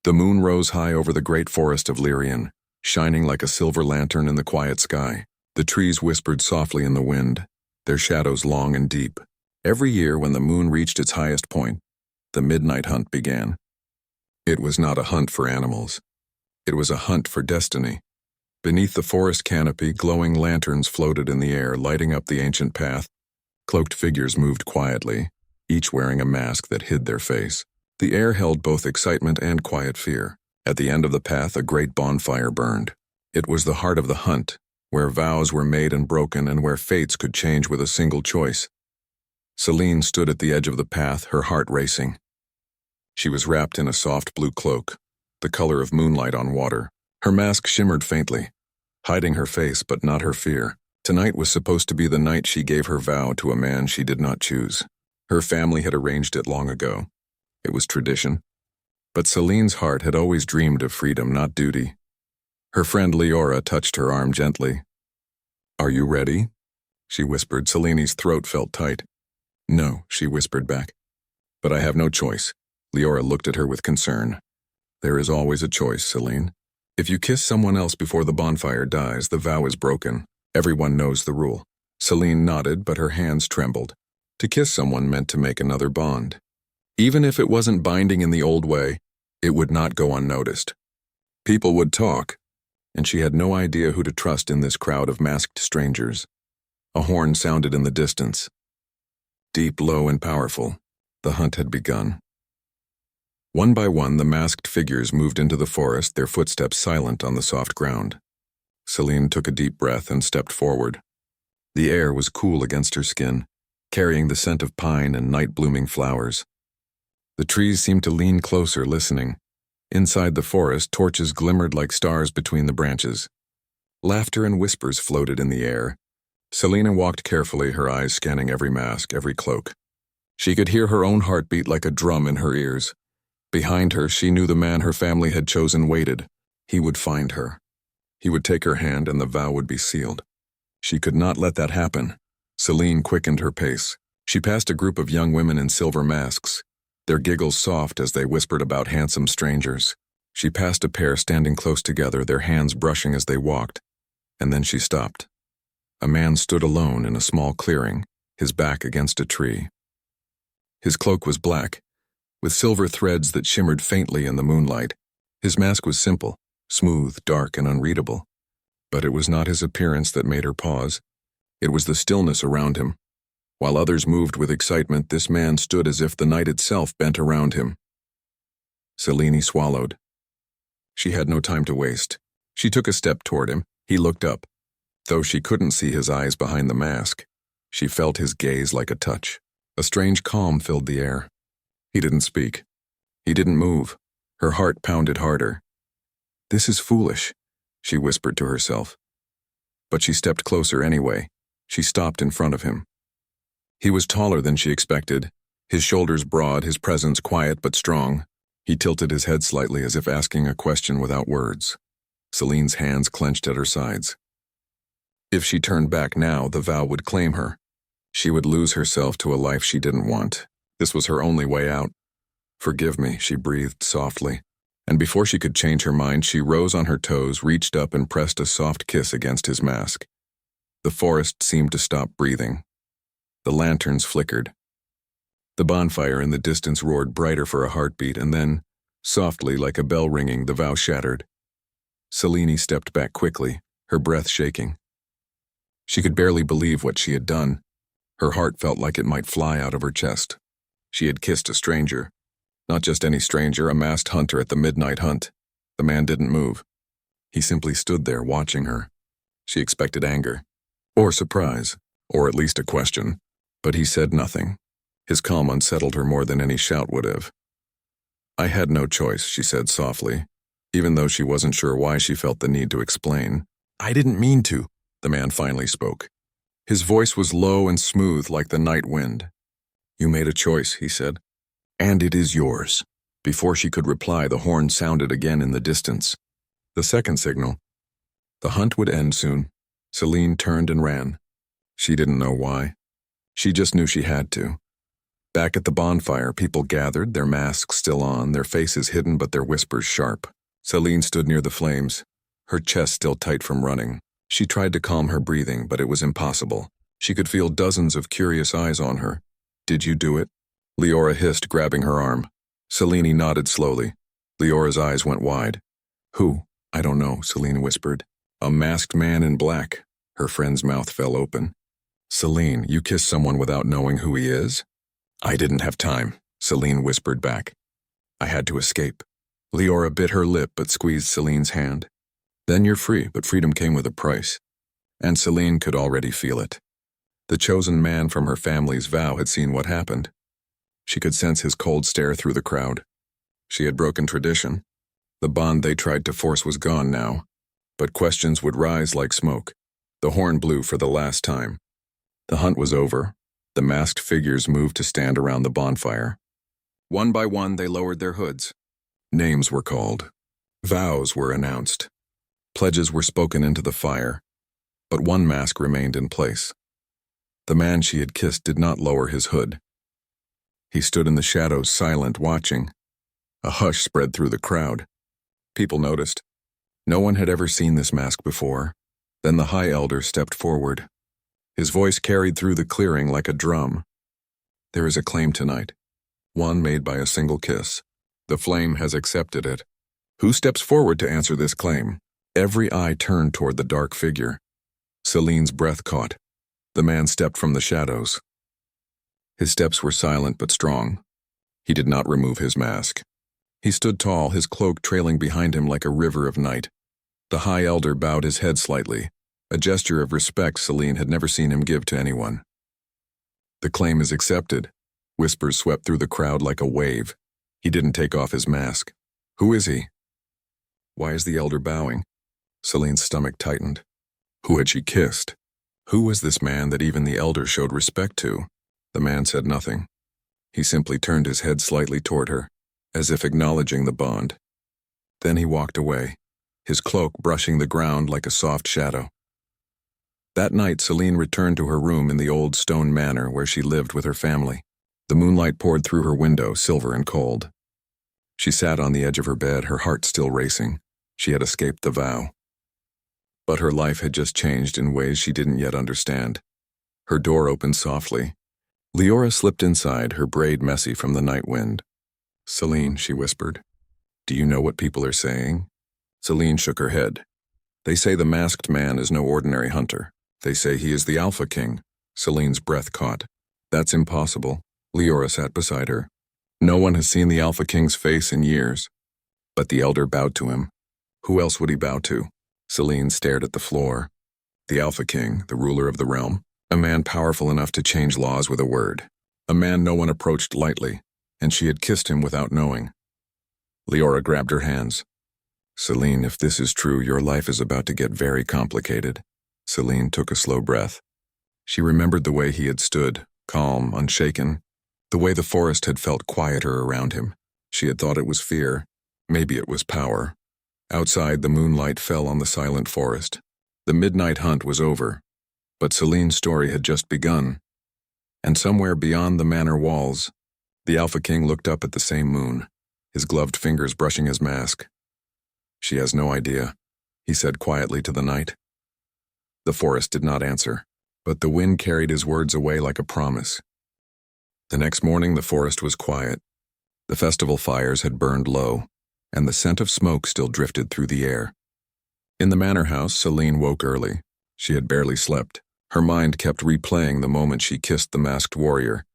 The moon rose high over the great forest of Lyrian, shining like a silver lantern in the quiet sky. The trees whispered softly in the wind, their shadows long and deep. Every year when the moon reached its highest point, the midnight hunt began. It was not a hunt for animals. It was a hunt for destiny. Beneath the forest canopy, glowing lanterns floated in the air, lighting up the ancient path. Cloaked figures moved quietly, each wearing a mask that hid their face. The air held both excitement and quiet fear. At the end of the path, a great bonfire burned. It was the heart of the hunt, where vows were made and broken and where fates could change with a single choice. Celine stood at the edge of the path, her heart racing. She was wrapped in a soft blue cloak, the color of moonlight on water. Her mask shimmered faintly, hiding her face but not her fear. Tonight was supposed to be the night she gave her vow to a man she did not choose. Her family had arranged it long ago. It was tradition. But Celine's heart had always dreamed of freedom, not duty. Her friend Leora touched her arm gently. "Are you ready?" she whispered. Celine's throat felt tight. "No," she whispered back. "But I have no choice." Leora looked at her with concern. "There is always a choice, Celine. If you kiss someone else before the bonfire dies, the vow is broken. Everyone knows the rule." Celine nodded, but her hands trembled. To kiss someone meant to make another bond. Even if it wasn't binding in the old way, it would not go unnoticed. People would talk, and she had no idea who to trust in this crowd of masked strangers. A horn sounded in the distance. Deep, low, and powerful, the hunt had begun. One by one, the masked figures moved into the forest, their footsteps silent on the soft ground. Celine took a deep breath and stepped forward. The air was cool against her skin, carrying the scent of pine and night-blooming flowers. The trees seemed to lean closer, listening. Inside the forest, torches glimmered like stars between the branches. Laughter and whispers floated in the air. Selina walked carefully, her eyes scanning every mask, every cloak. She could hear her own heartbeat like a drum in her ears. Behind her, she knew the man her family had chosen waited. He would find her. He would take her hand and the vow would be sealed. She could not let that happen. Celine quickened her pace. She passed a group of young women in silver masks, their giggles soft as they whispered about handsome strangers. She passed a pair standing close together, their hands brushing as they walked, and then she stopped. A man stood alone in a small clearing, his back against a tree. His cloak was black, with silver threads that shimmered faintly in the moonlight. His mask was simple, smooth, dark, and unreadable. But it was not his appearance that made her pause. It was the stillness around him. While others moved with excitement, this man stood as if the night itself bent around him. Celine swallowed. She had no time to waste. She took a step toward him. He looked up. Though she couldn't see his eyes behind the mask, she felt his gaze like a touch. A strange calm filled the air. He didn't speak. He didn't move. Her heart pounded harder. "This is foolish," she whispered to herself. But she stepped closer anyway. She stopped in front of him. He was taller than she expected, his shoulders broad, his presence quiet but strong. He tilted his head slightly as if asking a question without words. Celine's hands clenched at her sides. If she turned back now, the vow would claim her. She would lose herself to a life she didn't want. This was her only way out. "Forgive me," she breathed softly. And before she could change her mind, she rose on her toes, reached up and pressed a soft kiss against his mask. The forest seemed to stop breathing. The lanterns flickered. The bonfire in the distance roared brighter for a heartbeat, and then, softly like a bell ringing, the vow shattered. Celine stepped back quickly, her breath shaking. She could barely believe what she had done. Her heart felt like it might fly out of her chest. She had kissed a stranger. Not just any stranger, a masked hunter at the midnight hunt. The man didn't move. He simply stood there watching her. She expected anger, or surprise, or at least a question. But he said nothing. His calm unsettled her more than any shout would have. "I had no choice," she said softly, even though she wasn't sure why she felt the need to explain. "I didn't mean to," the man finally spoke. His voice was low and smooth like the night wind. "You made a choice," he said, "and it is yours." Before she could reply, the horn sounded again in the distance. The second signal. The hunt would end soon. Celine turned and ran. She didn't know why. She just knew she had to. Back at the bonfire, people gathered, their masks still on, their faces hidden but their whispers sharp. Celine stood near the flames, her chest still tight from running. She tried to calm her breathing, but it was impossible. She could feel dozens of curious eyes on her. "Did you do it?" Leora hissed, grabbing her arm. Celine nodded slowly. Leora's eyes went wide. "Who?" "I don't know," Celine whispered. "A masked man in black." Her friend's mouth fell open. "Celine, you kissed someone without knowing who he is?" "I didn't have time," Celine whispered back. "I had to escape." Leora bit her lip but squeezed Celine's hand. "Then you're free, but freedom came with a price." And Celine could already feel it. The chosen man from her family's vow had seen what happened. She could sense his cold stare through the crowd. She had broken tradition. The bond they tried to force was gone now, but questions would rise like smoke. The horn blew for the last time. The hunt was over. The masked figures moved to stand around the bonfire. One by one, they lowered their hoods. Names were called. Vows were announced. Pledges were spoken into the fire, but one mask remained in place. The man she had kissed did not lower his hood. He stood in the shadows, silent, watching. A hush spread through the crowd. People noticed. No one had ever seen this mask before. Then the High Elder stepped forward. His voice carried through the clearing like a drum. "There is a claim tonight, one made by a single kiss. The flame has accepted it. Who steps forward to answer this claim?" Every eye turned toward the dark figure. Celine's breath caught. The man stepped from the shadows. His steps were silent but strong. He did not remove his mask. He stood tall, his cloak trailing behind him like a river of night. The High Elder bowed his head slightly, a gesture of respect Celine had never seen him give to anyone. "The claim is accepted." Whispers swept through the crowd like a wave. He didn't take off his mask. "Who is he?" "Why is the Elder bowing?" Celine's stomach tightened. Who had she kissed? Who was this man that even the Elder showed respect to? The man said nothing. He simply turned his head slightly toward her, as if acknowledging the bond. Then he walked away, his cloak brushing the ground like a soft shadow. That night, Celine returned to her room in the old stone manor where she lived with her family. The moonlight poured through her window, silver and cold. She sat on the edge of her bed, her heart still racing. She had escaped the vow. But her life had just changed in ways she didn't yet understand. Her door opened softly. Leora slipped inside, her braid messy from the night wind. "Celine," she whispered, "do you know what people are saying?" Celine shook her head. "They say the masked man is no ordinary hunter. They say he is the Alpha King." Celine's breath caught. "That's impossible." Leora sat beside her. "No one has seen the Alpha King's face in years." But the Elder bowed to him. Who else would he bow to? Celine stared at the floor. The Alpha King, the ruler of the realm, a man powerful enough to change laws with a word. A man no one approached lightly, and she had kissed him without knowing. Leora grabbed her hands. "Celine, if this is true, your life is about to get very complicated." Celine took a slow breath. She remembered the way he had stood, calm, unshaken, the way the forest had felt quieter around him. She had thought it was fear. Maybe it was power. Outside, the moonlight fell on the silent forest. The midnight hunt was over, but Celine's story had just begun. And somewhere beyond the manor walls, the Alpha King looked up at the same moon, his gloved fingers brushing his mask. "She has no idea," he said quietly to the night. The forest did not answer, but the wind carried his words away like a promise. The next morning, the forest was quiet. The festival fires had burned low, and the scent of smoke still drifted through the air. In the manor house, Celine woke early. She had barely slept. Her mind kept replaying the moment she kissed the masked warrior,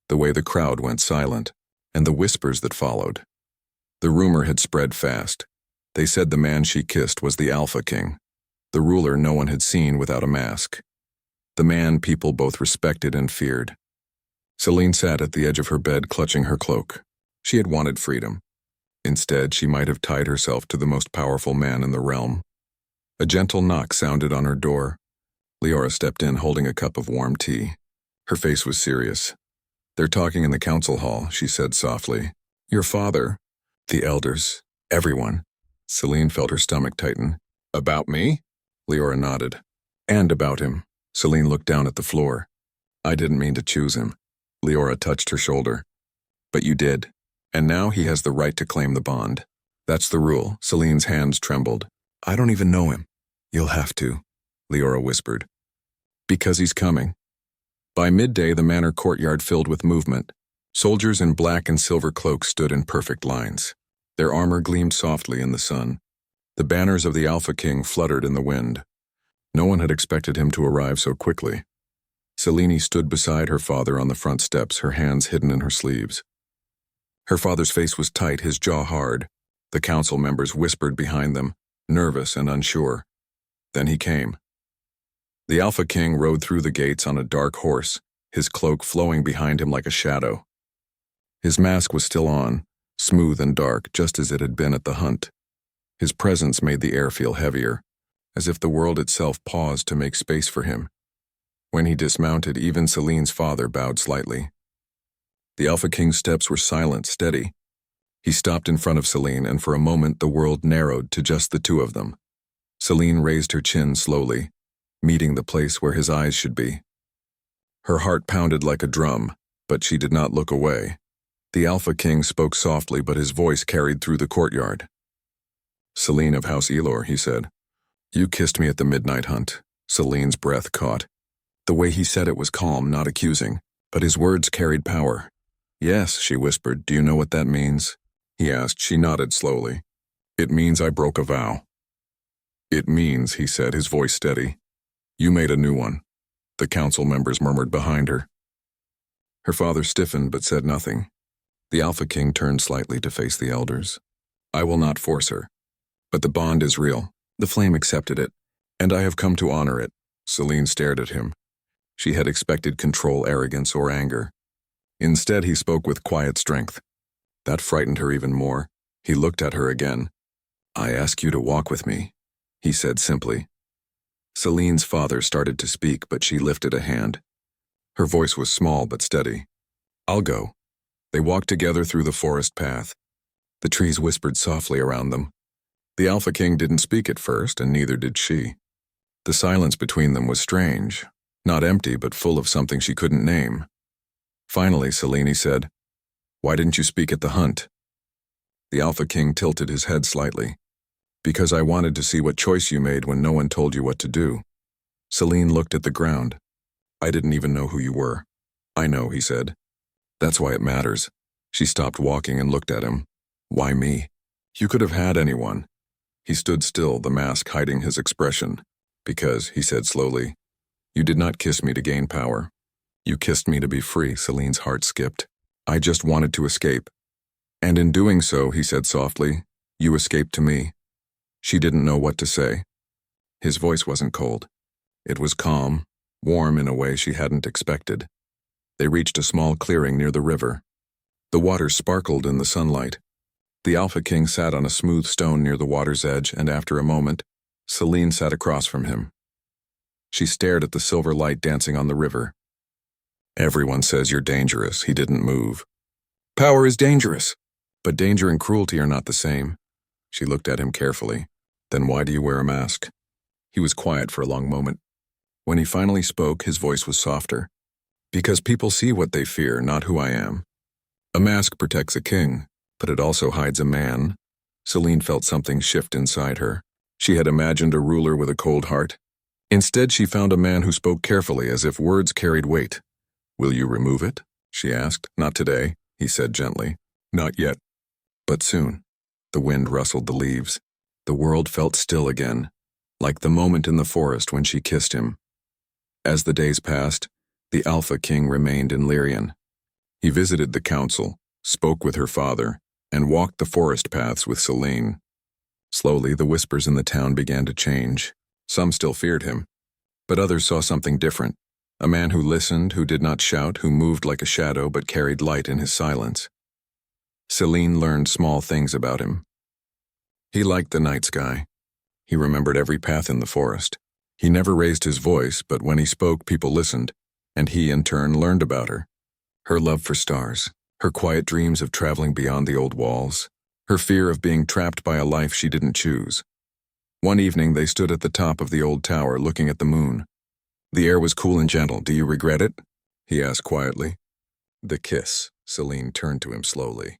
the way the crowd went silent, and the whispers that followed. The rumor had spread fast. They said the man she kissed was the Alpha King, the ruler no one had seen without a mask, the man people both respected and feared. Celine sat at the edge of her bed, clutching her cloak. She had wanted freedom. Instead, she might have tied herself to the most powerful man in the realm. A gentle knock sounded on her door. Leora stepped in, holding a cup of warm tea. Her face was serious. "They're talking in the council hall," she said softly. "Your father, the elders, everyone." Celine felt her stomach tighten. "About me?" Leora nodded. "And about him." Celine looked down at the floor. "I didn't mean to choose him. Leora touched her shoulder. But you did. And now he has the right to claim the bond. That's the rule. Celine's hands trembled. I don't even know him. You'll have to, Leora whispered. Because he's coming. By midday, the manor courtyard filled with movement. Soldiers in black and silver cloaks stood in perfect lines. Their armor gleamed softly in the sun. The banners of the Alpha King fluttered in the wind. No one had expected him to arrive so quickly. Selene stood beside her father on the front steps, her hands hidden in her sleeves. Her father's face was tight, his jaw hard. The council members whispered behind them, nervous and unsure. Then he came. The Alpha King rode through the gates on a dark horse, his cloak flowing behind him like a shadow. His mask was still on, smooth and dark, just as it had been at the hunt. His presence made the air feel heavier, as if the world itself paused to make space for him. When he dismounted, even Celine's father bowed slightly. The Alpha King's steps were silent, steady. He stopped in front of Selene, and for a moment the world narrowed to just the two of them. Selene raised her chin slowly, meeting the place where his eyes should be. Her heart pounded like a drum, but she did not look away. The Alpha King spoke softly, but his voice carried through the courtyard. Selene of House Elor, he said. You kissed me at the midnight hunt. Selene's breath caught. The way he said it was calm, not accusing, but his words carried power. Yes, she whispered. Do you know what that means? He asked. She nodded slowly. It means I broke a vow. It means, he said, his voice steady. You made a new one. The council members murmured behind her. Her father stiffened but said nothing. The Alpha King turned slightly to face the elders. I will not force her. But the bond is real. The flame accepted it, and I have come to honor it. Selene stared at him. She had expected control, arrogance, or anger. Instead, he spoke with quiet strength. That frightened her even more. He looked at her again. I ask you to walk with me, he said simply. Selene's father started to speak, but she lifted a hand. Her voice was small but steady. I'll go. They walked together through the forest path. The trees whispered softly around them. The Alpha King didn't speak at first, and neither did she. The silence between them was strange, not empty, but full of something she couldn't name. Finally, Selene said, Why didn't you speak at the hunt? The Alpha King tilted his head slightly. Because I wanted to see what choice you made when no one told you what to do. Selene looked at the ground. I didn't even know who you were. I know, he said. That's why it matters. She stopped walking and looked at him. Why me? You could have had anyone. He stood still, the mask hiding his expression. Because, he said slowly, you did not kiss me to gain power. You kissed me to be free. Selene's heart skipped. I just wanted to escape. And in doing so, he said softly, you escaped to me. She didn't know what to say. His voice wasn't cold. It was calm, warm in a way she hadn't expected. They reached a small clearing near the river. The water sparkled in the sunlight. The Alpha King sat on a smooth stone near the water's edge, and after a moment, Selene sat across from him. She stared at the silver light dancing on the river. Everyone says you're dangerous. He didn't move. Power is dangerous, but danger and cruelty are not the same. She looked at him carefully. Then why do you wear a mask? He was quiet for a long moment. When he finally spoke, his voice was softer. Because people see what they fear, not who I am. A mask protects a king, but it also hides a man. Selene felt something shift inside her. She had imagined a ruler with a cold heart. Instead, she found a man who spoke carefully, as if words carried weight. Will you remove it? She asked. Not today, he said gently. Not yet. But soon. The wind rustled the leaves. The world felt still again, like the moment in the forest when she kissed him. As the days passed, the Alpha King remained in Lyrian. He visited the council, spoke with her father, and walked the forest paths with Selene. Slowly, the whispers in the town began to change. Some still feared him, but others saw something different. A man who listened, who did not shout, who moved like a shadow but carried light in his silence. Selene learned small things about him. He liked the night sky. He remembered every path in the forest. He never raised his voice, but when he spoke, people listened, and he, in turn, learned about her. Her love for stars, her quiet dreams of traveling beyond the old walls, her fear of being trapped by a life she didn't choose. One evening, they stood at the top of the old tower looking at the moon. The air was cool and gentle. Do you regret it? He asked quietly. The kiss. Celine turned to him slowly.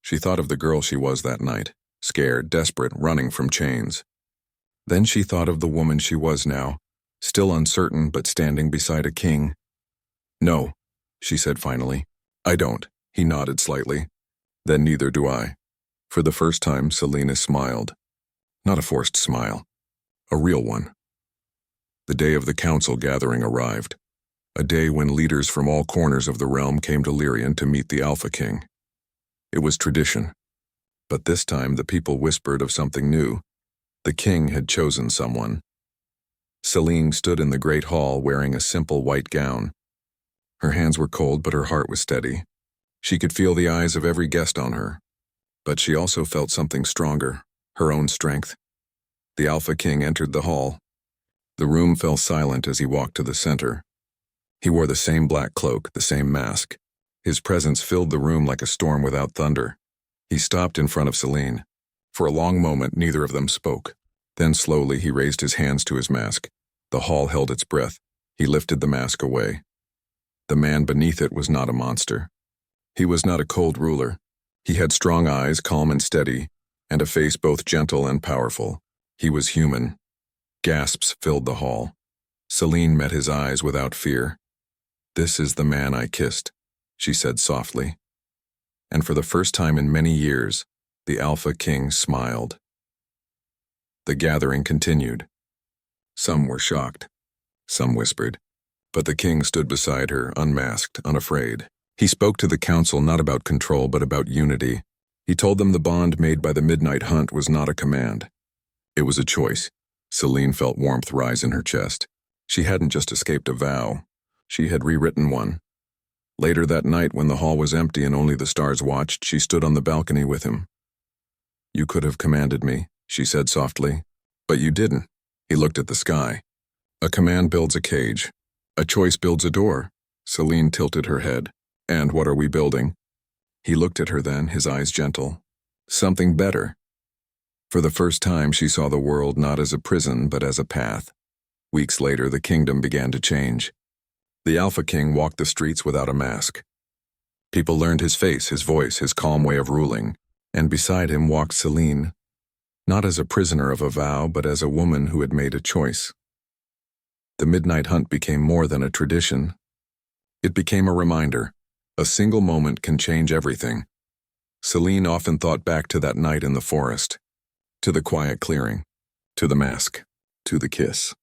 She thought of the girl she was that night, scared, desperate, running from chains. Then she thought of the woman she was now, still uncertain but standing beside a king. "No," she said finally. "I don't." He nodded slightly. "Then neither do I." For the first time, Selena smiled. Not a forced smile. A real one. The day of the council gathering arrived. A day when leaders from all corners of the realm came to Lyrian to meet the Alpha King. It was tradition. But this time the people whispered of something new. The king had chosen someone. Celine stood in the great hall wearing a simple white gown. Her hands were cold, but her heart was steady. She could feel the eyes of every guest on her. But she also felt something stronger, her own strength. The Alpha King entered the hall. The room fell silent as he walked to the center. He wore the same black cloak, the same mask. His presence filled the room like a storm without thunder. He stopped in front of Celine. For a long moment, neither of them spoke. Then slowly he raised his hands to his mask. The hall held its breath. He lifted the mask away. The man beneath it was not a monster. He was not a cold ruler. He had strong eyes, calm and steady, and a face both gentle and powerful. He was human. Gasps filled the hall. Celine met his eyes without fear. "This is the man I kissed," she said softly. And for the first time in many years, the Alpha King smiled. The gathering continued. Some were shocked. Some whispered. But the king stood beside her, unmasked, unafraid. He spoke to the council not about control but about unity. He told them the bond made by the midnight hunt was not a command. It was a choice. Celine felt warmth rise in her chest. She hadn't just escaped a vow. She had rewritten one. Later that night, when the hall was empty and only the stars watched, she stood on the balcony with him. "You could have commanded me," she said softly. "But you didn't." He looked at the sky. "A command builds a cage. A choice builds a door." Celine tilted her head. "And what are we building?" He looked at her then, his eyes gentle. "Something better." For the first time, she saw the world not as a prison, but as a path. Weeks later, the kingdom began to change. The Alpha King walked the streets without a mask. People learned his face, his voice, his calm way of ruling, and beside him walked Celine, not as a prisoner of a vow, but as a woman who had made a choice. The midnight hunt became more than a tradition. It became a reminder. A single moment can change everything. Celine often thought back to that night in the forest, to the quiet clearing, to the mask, to the kiss.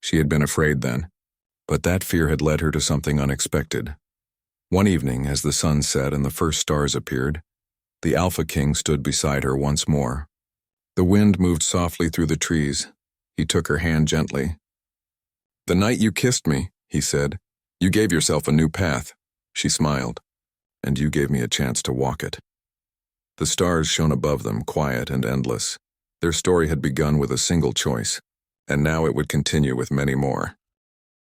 She had been afraid then, but that fear had led her to something unexpected. One evening, as the sun set and the first stars appeared, the Alpha King stood beside her once more. The wind moved softly through the trees. He took her hand gently. "The night you kissed me," he said, "you gave yourself a new path." She smiled. "And you gave me a chance to walk it." The stars shone above them, quiet and endless. Their story had begun with a single choice, and now it would continue with many more.